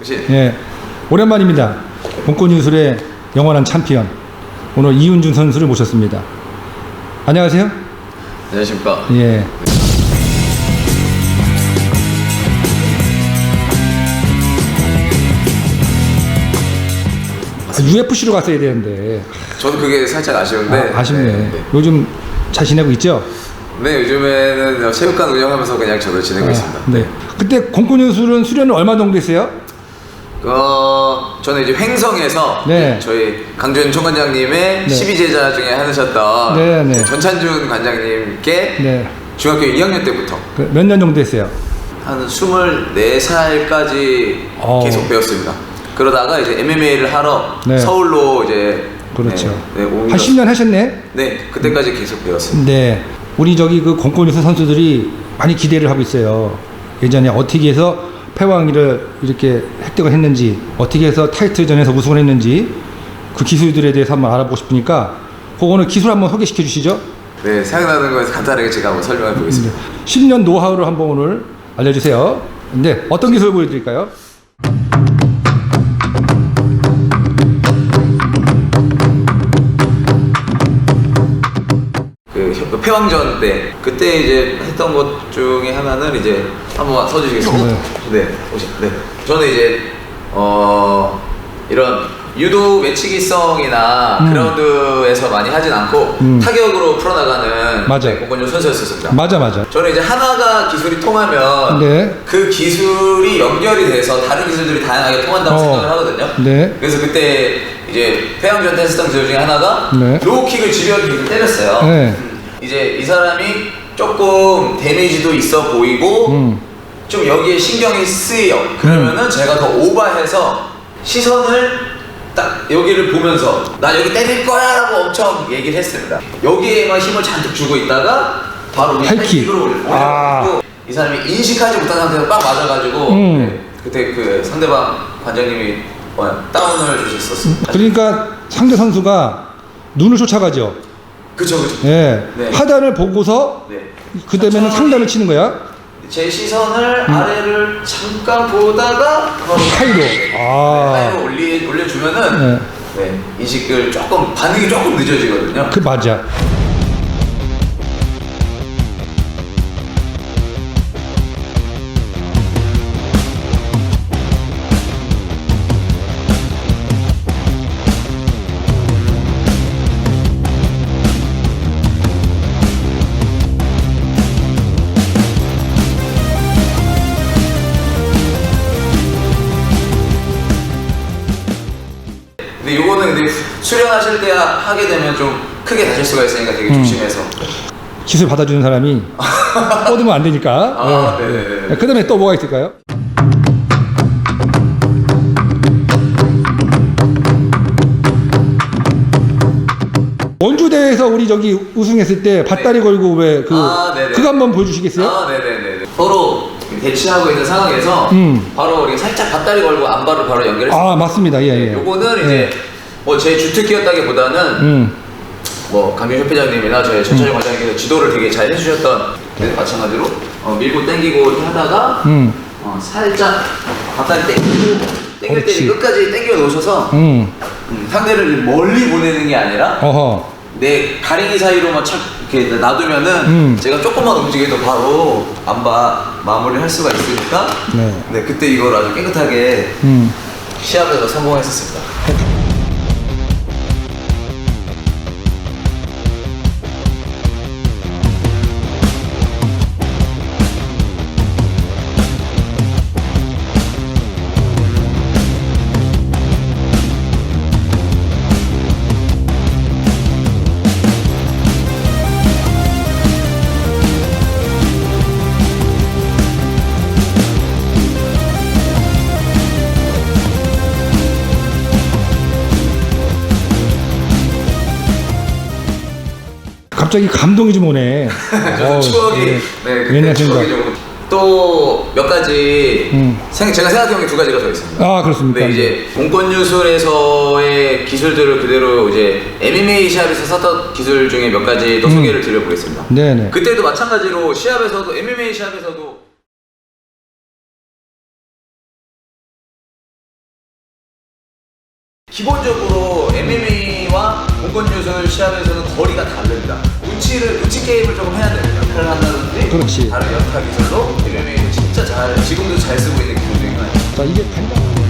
그치? 예, 오랜만입니다. 공권유술의 영원한 챔피언 오늘 이윤준 선수를 모셨습니다. 안녕하세요. 안녕하십니까? 예. UFC로 갔어야 되는데. 저도 그게 살짝 아쉬운데. 아쉽네. 네. 요즘 잘 지내고 있죠? 네, 요즘에는 체육관 운영하면서 그냥 저도 지내고 있습니다. 네. 그때 공권유술은 수련을 얼마 정도 했어요? 저는 이제 횡성에서 네. 저희 강준 총관장님의 네. 12제자 중에 하셨던 네, 네. 전찬준 관장님께 네. 중학교 2학년 때부터 몇 년 정도 했어요? 한 24살까지 계속 배웠습니다. 그러다가 이제 MMA를 하러 네. 서울로 이제 그렇죠. 온 한 10년 하셨네? 네, 그때까지 계속 배웠습니다. 네. 우리 저기 그 공권유술 선수들이 많이 기대를 하고 있어요. 예전에 어떻게 해서 패왕위를 이렇게 획득을 했는지, 어떻게 해서 타이틀전에서 우승을 했는지 그 기술들에 대해서 한번 알아보고 싶으니까 그거는 기술 한번 소개시켜 주시죠. 네, 생각나는 거에서 간단하게 제가 한번 설명해 보겠습니다. 10년 노하우를 한번 오늘 알려주세요. 네, 어떤 기술 보여드릴까요? 그 패왕전 때 그때 이제 했던 것 중에 하나는 이제 한번 써주시겠습니까? 네, 네. 저는 이제 이런 유도 매치기성이나 그라운드에서 많이 하진 않고 타격으로 풀어나가는 맞아요. 공권유 선수였었습니다. 맞아. 저는 이제 하나가 기술이 통하면 네. 그 기술이 연결이 돼서 다른 기술들이 다양하게 통한다고 생각을 하거든요. 네. 그래서 그때 이제 패왕전 때 했었던 기술 중에 하나가 네. 로우킥을 집요하게 때렸어요. 네. 이제 이 사람이 조금 데미지도 있어 보이고 좀 여기에 신경이 쓰여. 그러면은 제가 더 오버해서 시선을 딱 여기를 보면서 나 여기 때릴 거야 라고 엄청 얘기를 했습니다. 여기에만 힘을 잔뜩 주고 있다가 바로 하이킥으로 올려가지고 이 사람이 인식하지 못한 상태에서 빡 맞아가지고 네, 그때 그 상대방 관장님이 다운을 주셨었습니다. 그러니까 상대 선수가 눈을 쫓아가죠. 그쵸. 예. 네. 하단을 보고서 네. 그 다음에는 상단을 치는 거야. 제 시선을 아래를 잠깐 보다가 바로 하이로. 하이로 올려주면은 네, 인식을 조금 반응이 조금 늦어지거든요. 그 맞아. 근데 요거는 근데 수련하실 때 하게 되면 좀 크게 다칠 수가 있으니까 되게 조심해서. 기술 받아주는 사람이 뻗으면 안 되니까. 네네네. 그 다음에 또 뭐가 있을까요? 원주대회에서 우리 저기 우승했을 때 밧다리 걸고 왜 그거 한번 보여주시겠어요? 네네네. 서로 대치하고 있는 상황에서 바로 우리 살짝 밧다리 걸고 안발을 바로 연결했습니다. 맞습니다. 예. 요거는 이제 뭐 제 주특기였다기보다는 뭐 강준 협회장님이나 저희 전찬준 관장님께서 지도를 되게 잘 해주셨던 마찬가지로 밀고 당기고 이렇게 하다가 살짝 밧다리 당기고 당길 때 끝까지 당겨 놓으셔서 상대를 멀리 보내는 게 아니라 내 가랭이 사이로만 착 이렇게 놔두면은 제가 조금만 움직여도 바로 안바 마무리를 할 수가 있으니까 네, 그때 이걸 아주 깨끗하게 시합에서 성공했었습니다. 갑자기 감동이 좀 오네. 추억이 그때 추억이 좀 또 몇 가지 제가 생각해본 게 두 가지가 더 있습니다. 그렇습니까? 근데 이제 공권유술에서의 기술들을 그대로 이제 MMA 시합에서 썼던 기술 중에 몇 가지 또 소개를 드려보겠습니다. 네네. 그때도 마찬가지로 시합에서도 MMA 시합에서도 기본적으로 MMA와 공권유술 시합에서는 거리가 다릅니다. 눈치 게임을 조금 해야 됩니다. 팔을 한다든지 그렇지. 다른 연타 기술도 MMA는 진짜 지금도 잘 쓰고 있는 기술 중에 하나예요. 자, 이게 단장